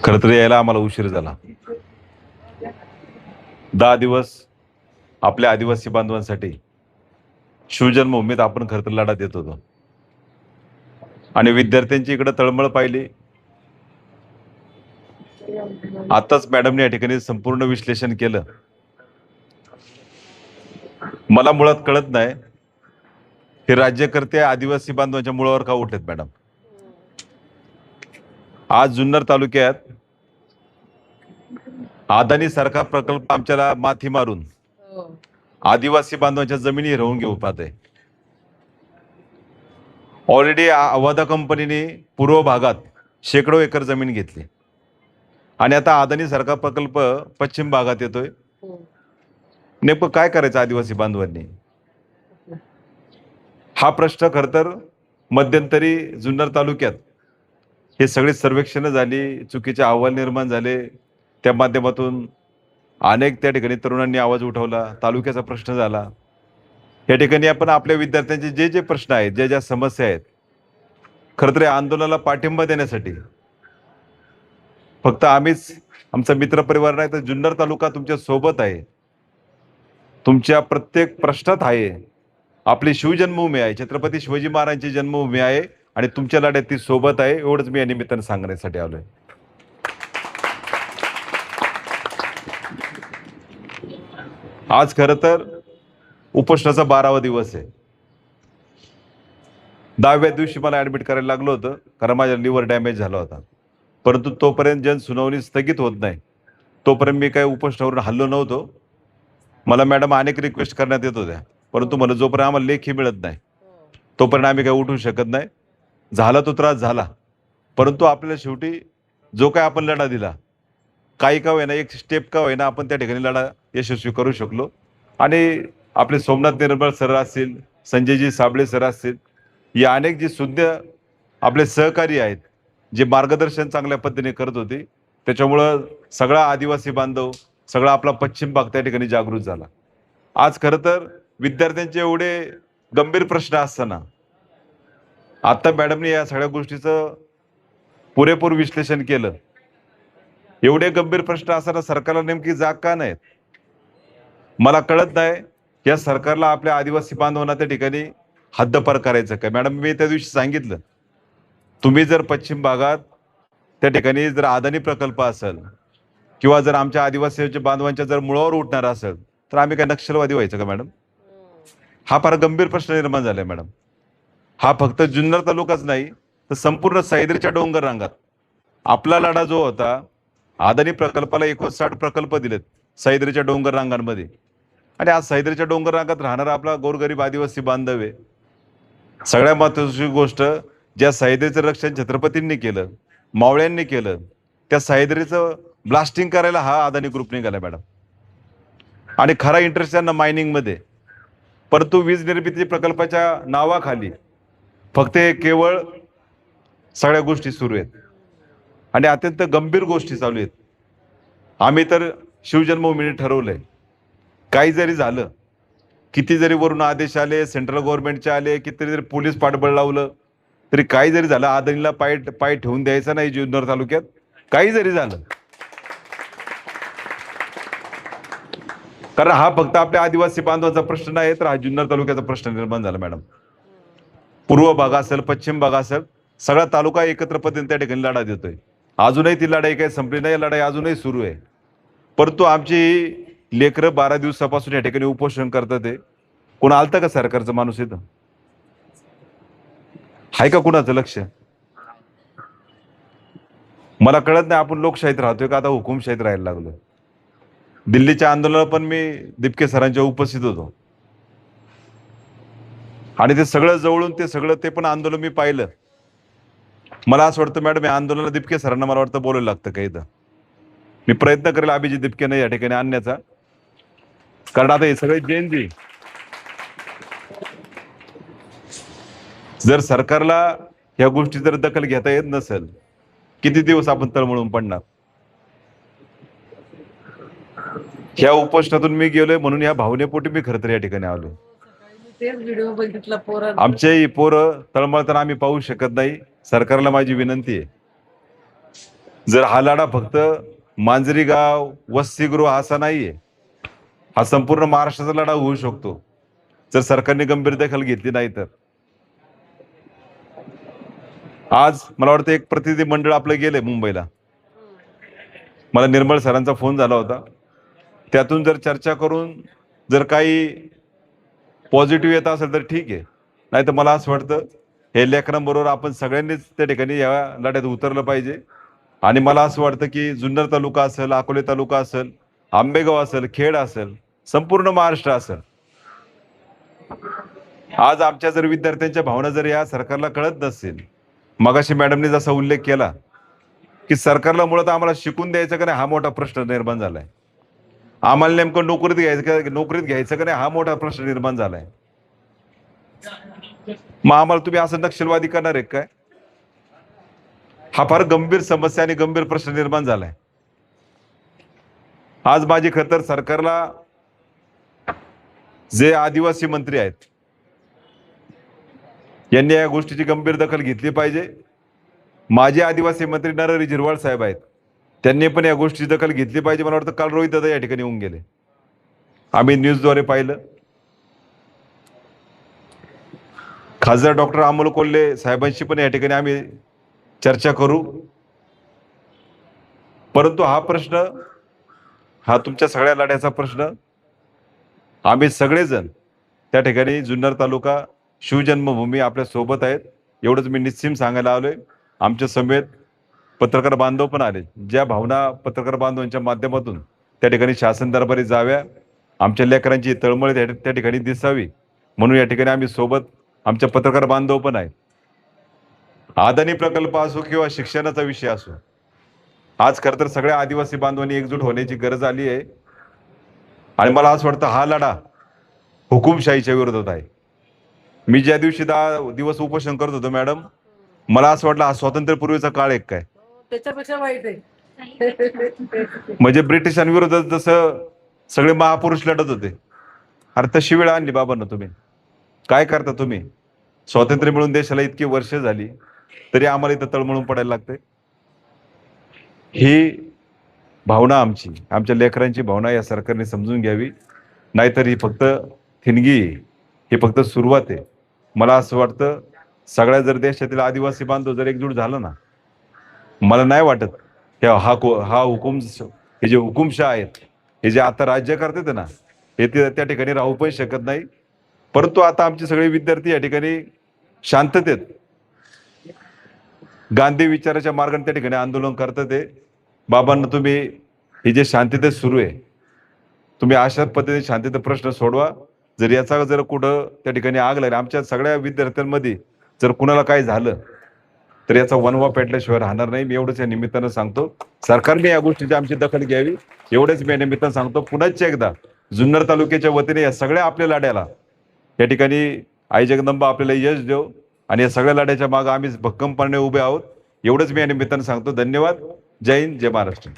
खरं तर यायला आम्हाला उशीर झाला. 10 दिवस आपल्या आदिवासी बांधवांसाठी शिवजन्मभूमीत आपण खरं तर लढा देत होतो आणि विद्यार्थ्यांची इकडे तळमळ पाहिली. आताच मॅडमने या ठिकाणी संपूर्ण विश्लेषण केलं. मला मुळात कळत नाही हे राज्यकर्ते आदिवासी बांधवांच्या मुळावर का उठलेत मॅडम. आज जुन्नर तालुक्यात अदानी सारखा प्रकल्प आमच्याला माथी मारून आदिवासी बांधवांच्या जमिनी हिरावून घेऊ पाहते. ऑलरेडी अवादा कंपनीने पूर्व भागात शेकडो एकर जमीन घेतली आणि आता अदानी सारखा प्रकल्प पश्चिम भागात येतोय. नेमकं काय करायचं आदिवासी बांधवांनी, हा प्रश्न खर तर मध्यंतरी जुन्नर तालुक्यात हे सगळे सर्वेक्षण झाली, चुकीचे अहवाल निर्माण झाले, त्या माध्यमातून अनेक त्या ठिकाणी तरुणांनी आवाज उठवला, तालुक्याचा प्रश्न झाला. या ठिकाणी आपण आपल्या विद्यार्थ्यांचे जे जे प्रश्न आहेत, ज्या ज्या समस्या आहेत, खरं तर आंदोलनाला पाठिंबा देण्यासाठी फक्त आम्हीच, आमचा मित्रपरिवार नाही तर जुन्नर तालुका तुमच्या सोबत आहे, तुमच्या प्रत्येक प्रश्नात आहे. आपली शिवजन्मभूमी आहे, छत्रपती शिवाजी महाराजांची जन्मभूमी आहे आणि तुमच्या लढ्यात ती सोबत आहे. एवढंच मी या निमित्तानं सांगण्यासाठी आलोय. आज खरं तर उपोषणाचा 12वा दिवस आहे. 10व्या दिवशी मला ऍडमिट करायला लागलं होतं कारण माझ्या लिव्हर डॅमेज झाला होता. परंतु तोपर्यंत जनसुनावणी स्थगित होत नाही तोपर्यंत मी काही उपोषणावरून हल्लो नव्हतो. मला मॅडम अनेक रिक्वेस्ट करण्यात येत होत्या, परंतु मला जोपर्यंत आम्हाला लेखी मिळत नाही तोपर्यंत आम्ही काही उठू शकत नाही. झाला तो त्रास झाला, परंतु आपल्याला शेवटी जो काय आपण लढा दिला, काही का होईना, एक स्टेप का होईना, आपण त्या ठिकाणी लढा यशस्वी करू शकलो. आणि आपले सोमनाथ निर्मळ सर असतील, संजयजी साबळे सर असतील, या अनेक जी सुज्ञ आपले सहकारी आहेत, जे मार्गदर्शन चांगल्या पद्धतीने करत होते, त्याच्यामुळं सगळा आदिवासी बांधव, सगळा आपला पश्चिम भाग त्या ठिकाणी जागृत झाला. आज खरं तर विद्यार्थ्यांचे एवढे गंभीर प्रश्न असताना आता मॅडमने या सगळ्या गोष्टीचं पुरेपूर विश्लेषण केलं. एवढे गंभीर प्रश्न असताना सरकारला नेमकी जाग का नाहीत मला कळत नाही. या सरकारला आपल्या आदिवासी बांधवांना त्या ठिकाणी हद्दपार करायचं काय. मॅडम, मी त्या दिवशी सांगितलं, तुम्ही जर पश्चिम भागात त्या ठिकाणी जर अदानी प्रकल्प असेल किंवा जर आमच्या आदिवासी बांधवांच्या जर मुळावर उठणार असेल तर आम्ही काय नक्षलवादी व्हायचं का मॅडम. हा फार गंभीर प्रश्न निर्माण झालाय मॅडम. हा फक्त जुन्नर तालुकाच नाही तर संपूर्ण सह्याद्रीच्या डोंगर रांगात आपला लढा जो होता, अदानी प्रकल्पाला 59 प्रकल्प दिलेत सह्याद्रीच्या डोंगर रांगांमध्ये, आणि आज सह्याद्रीच्या डोंगर रांगात राहणारा आपला गोरगरीब आदिवासी बांधव आहे. सगळ्यात महत्त्वाची गोष्ट, ज्या सह्याद्रीचं रक्षण छत्रपतींनी केलं, मावळ्यांनी केलं, त्या सह्याद्रीचं ब्लास्टिंग करायला हा अदानी ग्रुप निघाला मॅडम. आणि खरा इंटरेस्ट त्यांना मायनिंगमध्ये, परंतु वीज निर्मिती प्रकल्पाच्या नावाखाली फक्त केवळ सगळ्या गोष्टी सुरू आहेत आणि अत्यंत गंभीर गोष्टी चालू आहेत. आम्ही तर शिवजन्मभूमीने ठरवलंय, काही जरी झालं, किती जरी वरून आदेश आले, सेंट्रल गव्हर्नमेंटचे आले, कितीतरी जरी पोलीस पाठबळ लावलं तरी काही जरी झालं, अदानीला पाय ठेवून द्यायचा नाही जुन्नर तालुक्यात. काही जरी झालं, कारण हा फक्त आपल्या आदिवासी बांधवांचा प्रश्न नाही तर हा जुन्नर तालुक्याचा प्रश्न निर्माण झाला मॅडम. पूर्व भाग असेल, पश्चिम भाग असेल, सगळा तालुका एकत्र पद्धतीने त्या ठिकाणी लढा देतोय. अजूनही ती लढाई काही संपली नाही, लढाई अजूनही सुरू आहे. परंतु आमची लेकरं 12 दिवसापासून या ठिकाणी उपोषण करतात. ते कोण आलतं का सरकारचं माणूस इथं? आहे का कुणाचं लक्ष? मला कळत नाही आपण लोकशाहीत राहतोय का आता हुकुमशाहीत राहायला लागलो. दिल्लीच्या आंदोलनाला पण मी दिपके सरांच्या उपस्थित होतो आणि ते सगळं जवळून ते पण आंदोलन मी पाहिलं. मला असं वाटतं मॅडम, या आंदोलनाला दिपके सरांना मला वाटतं बोलायला लागतं का इथं. मी प्रयत्न करेल अभिजित दिपकेनं या ठिकाणी आणण्याचा, कारण आता हे सगळे जैनजी, जर सरकारला या गोष्टी जर दखल घेता येत नसेल, किती दिवस आपण तळमळून पडणार. ह्या उपोषणातून मी गेलोय म्हणून या भावनेपोटी मी खरं तर या ठिकाणी आलोय. आमचे पोरं तळमळताना आम्ही पाहू शकत नाही. सरकारला माझी विनंती आहे, जर हा लढा फक्त मांजरी गाव वसतिगृह असा नाहीये, हा संपूर्ण महाराष्ट्राचा लढा होऊ शकतो जर सरकारने गंभीर दखल घेतली नाही तर. आज मला वाटतं एक प्रतिनिधी मंडळ आपलं गेलंय मुंबईला. मला निर्मळ सरांचा फोन झाला होता. त्यातून जर चर्चा करून जर काही पॉझिटिव्ह येत असेल तर ठीक आहे, नाही तर मला असं वाटतं हे लेकरांबरोबर आपण सगळ्यांनीच त्या ठिकाणी या लढ्यात उतरलं पाहिजे. आणि मला असं वाटतं की जुन्नर तालुका असेल, अकोले तालुका असेल, आंबेगाव असेल, खेड असेल, संपूर्ण महाराष्ट्र असेल, आज आमच्या जर विद्यार्थ्यांच्या भावना जर या सरकारला कळत नसेल, मगाशी मॅडमने जसा उल्लेख केला की सरकारला मुळात आम्हाला शिकून द्यायचं का नाही हा मोठा प्रश्न निर्माण झालाय. आम्हाला नेमकं नोकरीत घ्यायचं का नाही हा मोठा प्रश्न निर्माण झालाय. मग आम्हाला तुम्ही असं नक्षलवादी करणार आहे काय? हा फार गंभीर समस्या आणि गंभीर प्रश्न निर्माण झालाय. आज माझी खरं तर सरकारला जे आदिवासी मंत्री आहेत यांनी या गोष्टीची गंभीर दखल घेतली पाहिजे. माझे आदिवासी मंत्री नरहरी झिरवाळ साहेब आहेत, त्यांनी पण या गोष्टीची दखल घेतली पाहिजे. मला वाटतं काल रोहित दादा या ठिकाणी येऊन गेले, आम्ही न्यूजद्वारे पाहिलं. खासदार डॉक्टर अमोल कोल्हे साहेबांशी पण या ठिकाणी आम्ही चर्चा करू. परंतु हा प्रश्न, हा तुमच्या सगळ्या लढ्याचा प्रश्न, आम्ही सगळेजण त्या ठिकाणी जुन्नर तालुका शिवजन्मभूमी आपल्या सोबत आहेत, एवढंच मी निश्चित सांगायला आलोय. आमच्या समेत पत्रकार बांधव पण आले. ज्या भावना पत्रकार बांधवांच्या माध्यमातून त्या ठिकाणी शासन दरबारी जाव्या, आमच्या लेकरांची तळमळ त्या ठिकाणी दिसावी म्हणून या ठिकाणी आम्ही सोबत आमच्या पत्रकार बांधव पण आहेत. अदानी प्रकल्प असो किंवा शिक्षणाचा विषय असो, आज खरं तर सगळ्या आदिवासी बांधवांनी एकजूट होण्याची गरज आली आहे. आणि मला असं वाटतं हा लढा हुकुमशाहीच्या विरोधात आहे. मी ज्या दिवशी 10 दिवस उपोषण करत होतो मॅडम, मला असं वाटलं हा स्वातंत्र्यपूर्वीचा काळ एक काय, त्याच्यापेक्षा वाईट आहे. म्हणजे ब्रिटिशांविरोधात जसं सगळे महापुरुष लढत होते, अरे तशी वेळ आणली बाबांना. तुम्ही काय करता? तुम्ही स्वातंत्र्य मिळून देशाला इतकी वर्ष झाली तरी आम्हाला इथं तळमळून पडायला लागते. ही भावना आमच्या लेकरांची भावना या सरकारने समजून घ्यावी, नाहीतर ही फक्त थिणगी, ही फक्त सुरुवात आहे. मला असं वाटतं सगळ्या जर देशातील आदिवासी बांधव जर एकजूट झालं ना, मला नाही वाटत हे जे हुकुमशाह आहेत, हे जे आता राज्य करतात ना, हे त्या ठिकाणी राहू पण शकत नाही. परंतु आता आमचे सगळे विद्यार्थी या ठिकाणी शांततेत गांधी विचाराच्या मार्गाने त्या ठिकाणी आंदोलन करतात. बाबांना तुम्ही हे जे शांततेत सुरू आहे, तुम्ही अशा पद्धतीने शांततेत प्रश्न सोडवा. जर याचा जर कुठं त्या ठिकाणी आग लागली, आमच्या सगळ्या विद्यार्थ्यांमध्ये जर कुणाला काय झालं तर याचा वनवा पेटल्याशिवाय राहणार नाही. मी एवढंच या निमित्तानं सांगतो. सरकारने या गोष्टीची आमची दखल घ्यावी, एवढंच मी या निमित्तानं सांगतो. पुन्हा एकदा जुन्नर तालुक्याच्या वतीने या सगळ्या आपल्या लढ्याला या ठिकाणी आई जगदंबा आपल्याला यश देव, आणि या सगळ्या लढ्याच्या मागे आम्ही भक्कमपणे उभे आहोत, एवढंच मी या निमित्तानं सांगतो. धन्यवाद. जय हिंद, जय महाराष्ट्र.